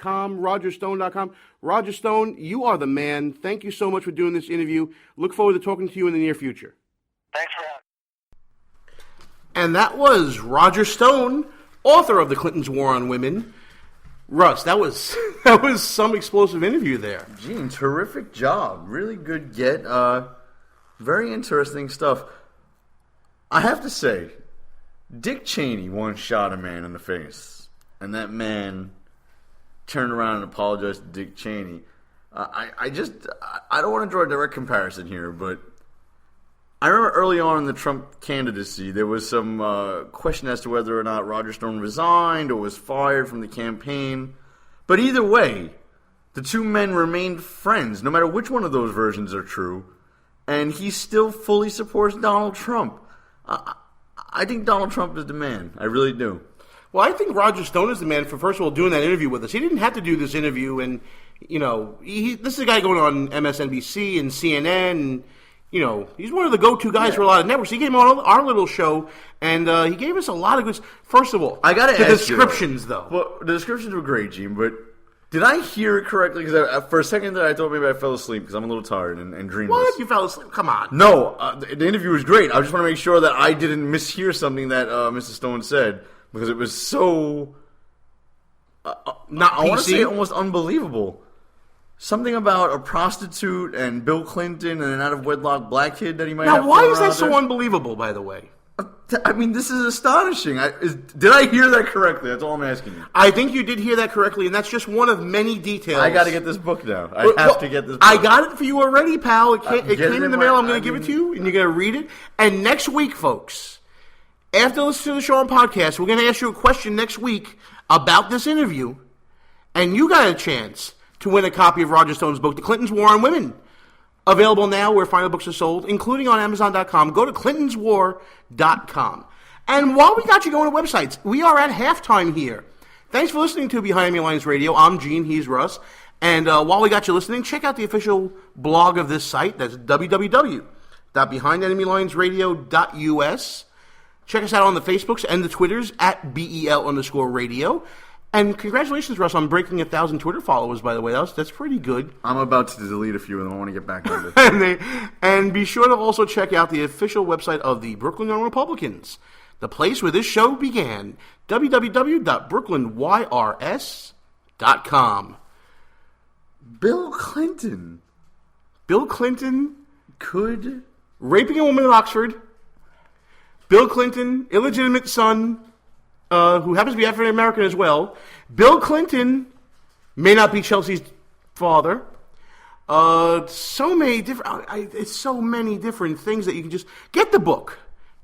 rogerstone.com, rogerstone.com. Roger Stone, you are the man. Thank you so much for doing this interview. Look forward to talking to you in the near future. Thanks for having me. And that was Roger Stone, author of The Clintons' War on Women. Russ, that was some explosive interview there. Gene, terrific job. Really good get. Very interesting stuff. I have to say, Dick Cheney once shot a man in the face, and that man turned around and apologized to Dick Cheney. I don't want to draw a direct comparison here, but I remember early on in the Trump candidacy, there was some question as to whether or not Roger Stone resigned or was fired from the campaign. But either way, the two men remained friends, no matter which one of those versions are true, and he still fully supports Donald Trump. I think Donald Trump is the man. I really do. Well, I think Roger Stone is the man for, first of all, doing that interview with us. He didn't have to do this interview, and, this is a guy going on MSNBC and CNN, and, he's one of the go-to guys for a lot of networks. He came on our little show, and he gave us a lot of good... First of all, I gotta the ask descriptions, though. Well, the descriptions were great, Gene, but did I hear it correctly? Because for a second there, I thought maybe I fell asleep because I'm a little tired and dreamless. What? You fell asleep? Come on. No, the interview was great. I just want to make sure that I didn't mishear something that Mr. Stone said, because it was so... Not I want to PC? say almost unbelievable. Something about a prostitute and Bill Clinton and an out-of-wedlock black kid that he might have. Now, why thrown is that around so there. unbelievable, by the way? I mean, this is astonishing. Did I hear that correctly? That's all I'm asking you. I think you did hear that correctly, and that's just one of many details. I got to get this book now. I have to get this book. I got it for you already, pal. It came Get in the mail. I'm going to give it to you, and you're going to read it. And next week, folks, after listening to the show on podcast, we're going to ask you a question next week about this interview, and you got a chance to win a copy of Roger Stone's book, The Clintons' War on Women. Available now where final books are sold, including on Amazon.com. Go to clintonswar.com. And while we got you going to websites, we are at halftime here. Thanks for listening to Behind Enemy Lines Radio. I'm Gene, he's Russ. And while we got you listening, check out the official blog of this site. That's www.behindenemylinesradio.us. Check us out on the Facebooks and the Twitters at BEL_radio. And congratulations, Russ, on breaking 1,000 Twitter followers, by the way. That's pretty good. I'm about to delete a few of them. I want to get back on this. and be sure to also check out the official website of the Brooklyn Young Republicans, the place where this show began, www.brooklynYRS.com. Bill Clinton could... Raping a woman in Oxford. Bill Clinton, illegitimate son... who happens to be African American as well. Bill Clinton may not be Chelsea's father. So many different. It's so many different things that you can just get the book.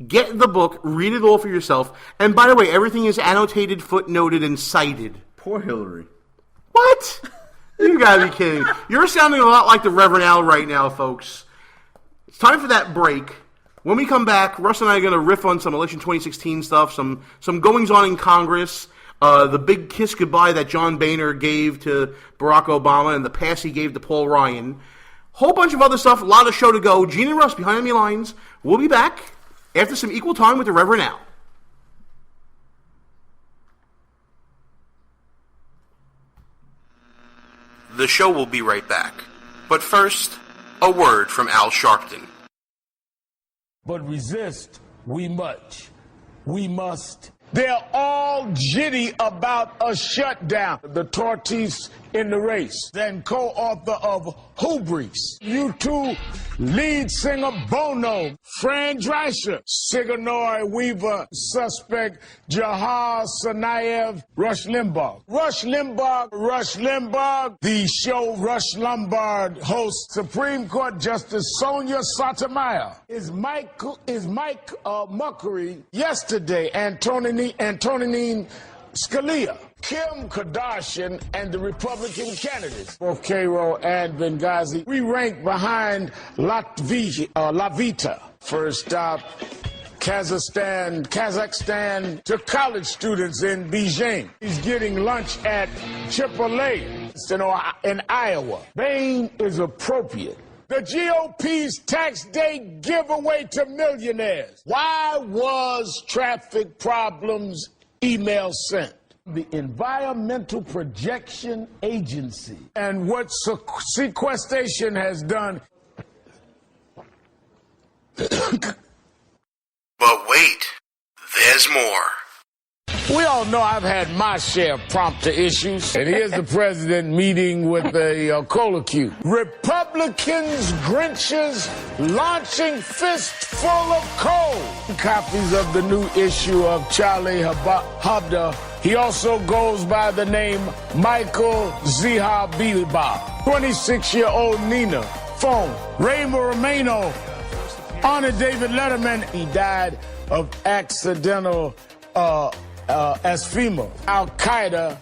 Get the book. Read it all for yourself. And by the way, everything is annotated, footnoted, and cited. Poor Hillary. What? You gotta be kidding. You're sounding a lot like the Reverend Al right now, folks. It's time for that break. When we come back, Russ and I are going to riff on some election 2016 stuff, some goings-on in Congress, the big kiss goodbye that John Boehner gave to Barack Obama and the pass he gave to Paul Ryan. Whole bunch of other stuff, a lot of show to go. Gene and Russ, Behind Enemy Lines. We'll be back after some equal time with the Reverend Al. The show will be right back. But first, a word from Al Sharpton. But resist we much. We must. They're all jitty about a shutdown. The tortoise in the race, then co-author of Hubris. U2 lead singer Bono, Fran Drescher, Sigourney Weaver, suspect Jahar Tsarnaev, Rush Limbaugh. Rush Limbaugh, the show Rush Lombard hosts Supreme Court Justice Sonia Sotomayor. Is Mike Muckery yesterday, Antonin Scalia. Kim Kardashian and the Republican candidates, both Cairo and Benghazi, we rank behind Lavita. First stop, Kazakhstan to college students in Beijing. He's getting lunch at Chipotle in Iowa. Bain is appropriate. The GOP's tax day giveaway to millionaires. Why was traffic problems email sent? The Environmental Projection Agency. And what sequestration has done. But wait, there's more. We all know I've had my share of prompter issues. And here's the president meeting with a cola cube. Republicans, Grinches, launching fistful of coal. Copies of the new issue of Charlie Hebdo. He also goes by the name Michael Zahabiba. 26-year-old Nina. Phone. Ray Romano. Honor David Letterman. He died of accidental asphyma. Al-Qaeda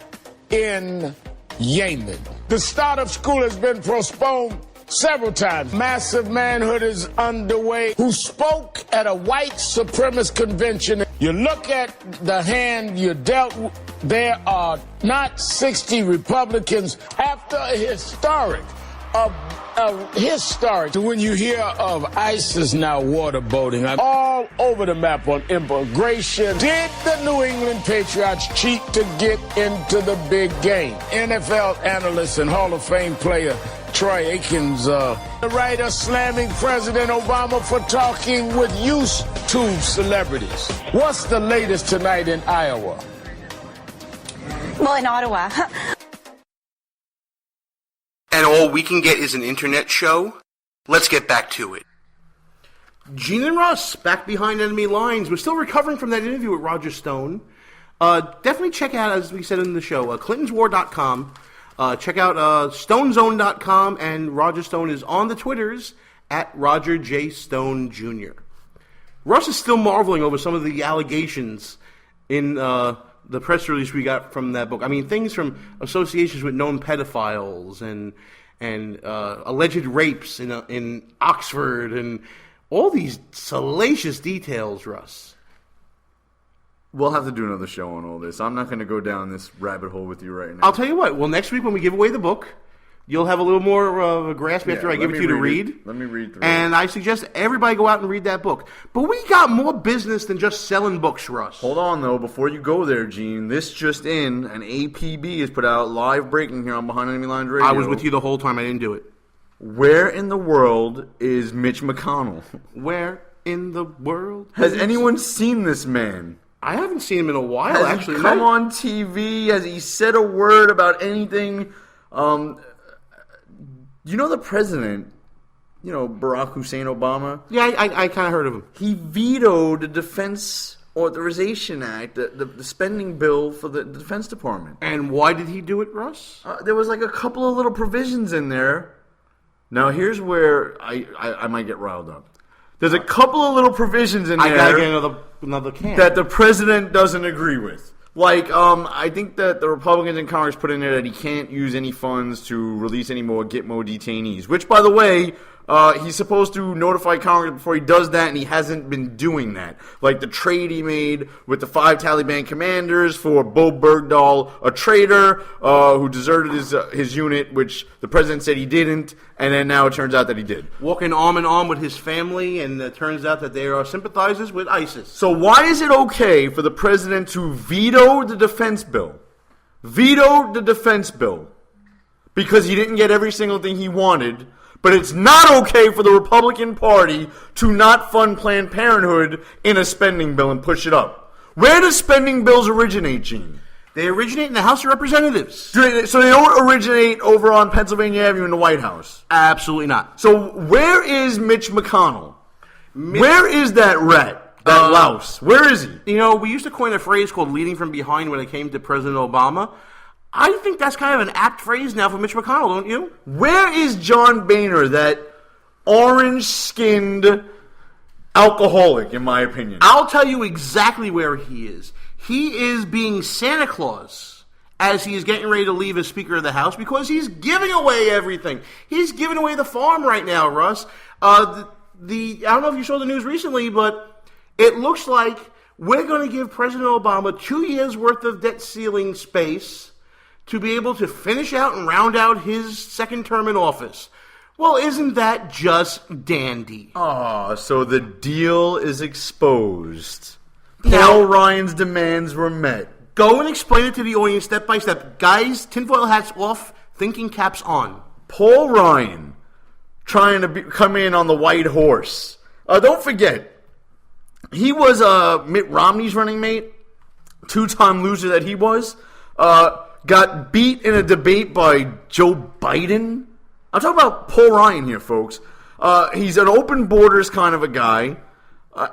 in Yemen. The start of school has been postponed several times. Massive manhood is underway. Who spoke at a white supremacist convention. You look at the hand you're dealt with, there are not 60 Republicans after a historic. When you hear of ISIS now waterboating, I'm all over the map on immigration. Did the New England Patriots cheat to get into the big game? NFL analyst and Hall of Fame player Troy Aikens, the writer slamming President Obama for talking with YouTube celebrities. What's the latest tonight in Iowa? Well, in Ottawa. And all we can get is an internet show? Let's get back to it. Gene and Russ, back behind enemy lines. We're still recovering from that interview with Roger Stone. Definitely check out, as we said in the show, clintonswar.com. Check out stonezone.com, and Roger Stone is on the Twitters at Roger J. Stone Jr. Russ is still marveling over some of the allegations in the press release we got from that book. I mean, things from associations with known pedophiles and alleged rapes in Oxford and all these salacious details, Russ. We'll have to do another show on all this. I'm not going to go down this rabbit hole with you right now. I'll tell you what. Well, next week when we give away the book, you'll have a little more of a grasp after I give it to you to read. Let me read through it. And I suggest everybody go out and read that book. But we got more business than just selling books, Russ. Hold on, though. Before you go there, Gene, this just in, an APB has put out live breaking here on Behind Enemy Lines Radio. I was with you the whole time. I didn't do it. Where in the world is Mitch McConnell? Where in the world? Has anyone seen this man? I haven't seen him in a while, Has actually. he come on TV? Has he said a word about anything? You know the president, Barack Hussein Obama? Yeah, I kind of heard of him. He vetoed the Defense Authorization Act, the spending bill for the Defense Department. And why did he do it, Russ? There was like a couple of little provisions in there. Now, here's where I might get riled up. There's a couple of little provisions in there. I gotta get another can. That the president doesn't agree with. Like, I think that the Republicans in Congress put in there that he can't use any funds to release any more Gitmo detainees. Which, by the way, he's supposed to notify Congress before he does that, and he hasn't been doing that. Like the trade he made with the 5 Taliban commanders for Bo Bergdahl, a traitor who deserted his unit, which the president said he didn't, and then now it turns out that he did. Walking arm in arm with his family, and it turns out that they are sympathizers with ISIS. So why is it okay for the president to veto the defense bill? Veto the defense bill. Because he didn't get every single thing he wanted. But it's not okay for the Republican Party to not fund Planned Parenthood in a spending bill and push it up. Where do spending bills originate, Gene? They originate in the House of Representatives. So they don't originate over on Pennsylvania Avenue in the White House? Absolutely not. So where is Mitch McConnell? Where is that rat? That louse? Where is he? We used to coin a phrase called leading from behind when it came to President Obama. I think that's kind of an apt phrase now for Mitch McConnell, don't you? Where is John Boehner, that orange-skinned alcoholic, in my opinion? I'll tell you exactly where he is. He is being Santa Claus as he is getting ready to leave as Speaker of the House because he's giving away everything. He's giving away the farm right now, Russ. I don't know if you saw the news recently, but it looks like we're going to give President Obama 2 years' worth of debt ceiling space to be able to finish out and round out his second term in office. Well, isn't that just dandy? So the deal is exposed. Now, Paul Ryan's demands were met. Go and explain it to the audience step by step. Guys, tinfoil hats off, thinking caps on. Paul Ryan trying to come in on the white horse. Don't forget, he was Mitt Romney's running mate, two-time loser that he was. Got beat in a debate by Joe Biden. I'm talking about Paul Ryan here, folks. He's an open borders kind of a guy.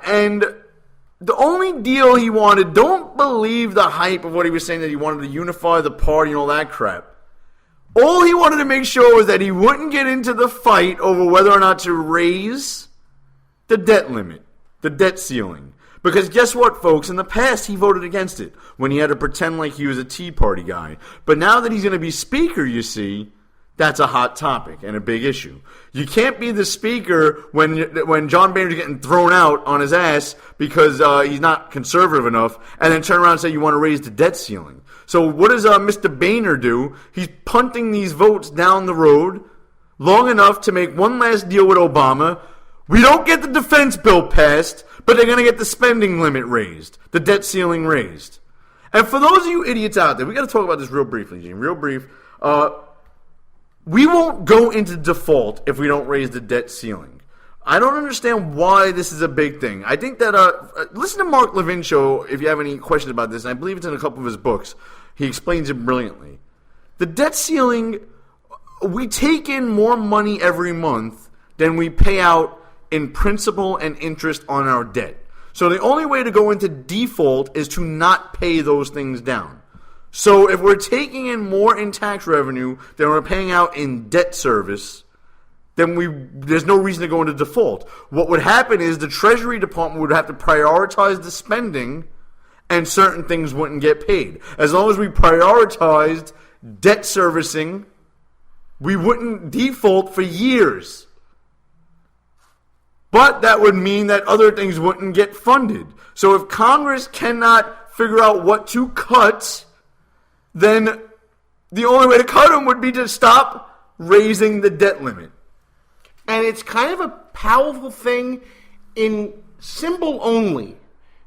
And the only deal he wanted, don't believe the hype of what he was saying that he wanted to unify the party and all that crap. All he wanted to make sure was that he wouldn't get into the fight over whether or not to raise the debt limit, the debt ceiling. Because guess what, folks? In the past, he voted against it when he had to pretend like he was a Tea Party guy. But now that he's going to be Speaker, you see, that's a hot topic and a big issue. You can't be the Speaker when John Boehner's getting thrown out on his ass because he's not conservative enough, and then turn around and say you want to raise the debt ceiling. So what does Mr. Boehner do? He's punting these votes down the road long enough to make one last deal with Obama. We don't get the defense bill passed, but they're going to get the spending limit raised, the debt ceiling raised. And for those of you idiots out there, we got to talk about this real briefly, Gene, real brief. We won't go into default if we don't raise the debt ceiling. I don't understand why this is a big thing. I think that, listen to Mark Levin's show if you have any questions about this, and I believe it's in a couple of his books. He explains it brilliantly. The debt ceiling, we take in more money every month than we pay out in principal and interest on our debt. So the only way to go into default is to not pay those things down. So if we're taking in more in tax revenue than we're paying out in debt service, then there's no reason to go into default. What would happen is the Treasury Department would have to prioritize the spending and certain things wouldn't get paid. As long as we prioritized debt servicing, we wouldn't default for years. But that would mean that other things wouldn't get funded. So if Congress cannot figure out what to cut, then the only way to cut them would be to stop raising the debt limit. And it's kind of a powerful thing in symbol only.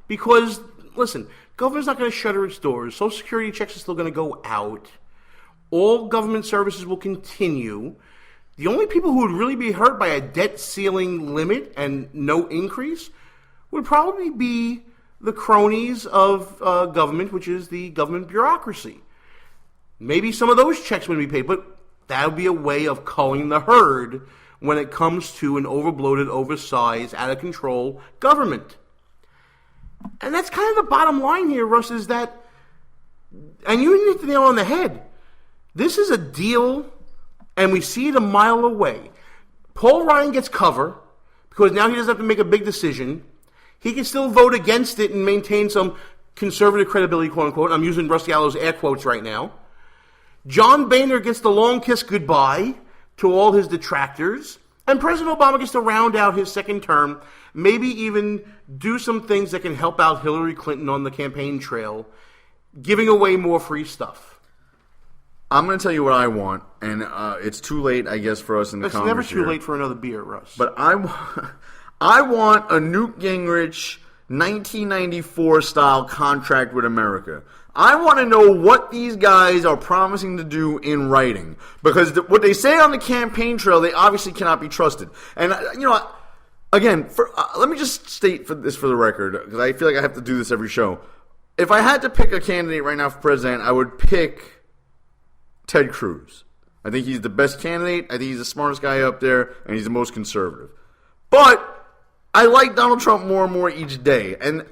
Because, listen, government's not going to shutter its doors. Social Security checks are still going to go out. All government services will continue. The only people who would really be hurt by a debt ceiling limit and no increase would probably be the cronies of government, which is the government bureaucracy. Maybe some of those checks wouldn't be paid, but that would be a way of culling the herd when it comes to an overbloated, oversized, out-of-control government. And that's kind of the bottom line here, Russ, is that, and you hit the nail on the head, this is a deal, and we see it a mile away. Paul Ryan gets cover, because now he doesn't have to make a big decision. He can still vote against it and maintain some conservative credibility, quote-unquote. I'm using Russ Gallo's air quotes right now. John Boehner gets the long kiss goodbye to all his detractors, and President Obama gets to round out his second term, maybe even do some things that can help out Hillary Clinton on the campaign trail, giving away more free stuff. I'm going to tell you what I want, and it's too late, I guess, for us in the Congress. It's never too late for another beer, Russ. But I want a Newt Gingrich 1994-style contract with America. I want to know what these guys are promising to do in writing. Because what they say on the campaign trail, they obviously cannot be trusted. And, again, let me just state for the record, because I feel like I have to do this every show. If I had to pick a candidate right now for president, I would pick Ted Cruz. I think he's the best candidate. I think he's the smartest guy up there, and he's the most conservative. But I like Donald Trump more and more each day. And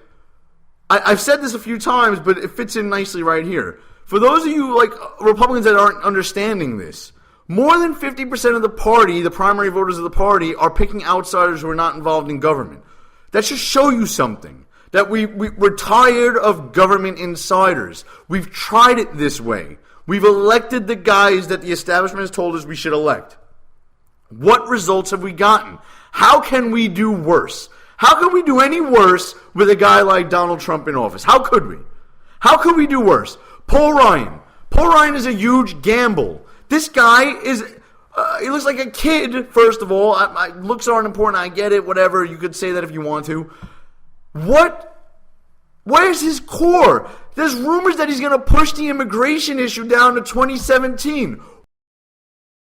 I've said this a few times, but it fits in nicely right here. For those of you like Republicans that aren't understanding this, more than 50% of the party, the primary voters of the party, are picking outsiders who are not involved in government. That should show you something. That we're tired of government insiders. We've tried it this way. We've elected the guys that the establishment has told us we should elect. What results have we gotten? How can we do worse? How could we do any worse with a guy like Donald Trump in office? How could we? How could we do worse? Paul Ryan. Paul Ryan is a huge gamble. This guy is, he looks like a kid, first of all. Looks aren't important. I get it, whatever. You could say that if you want to. What Where's his core? There's rumors that he's going to push the immigration issue down to 2017.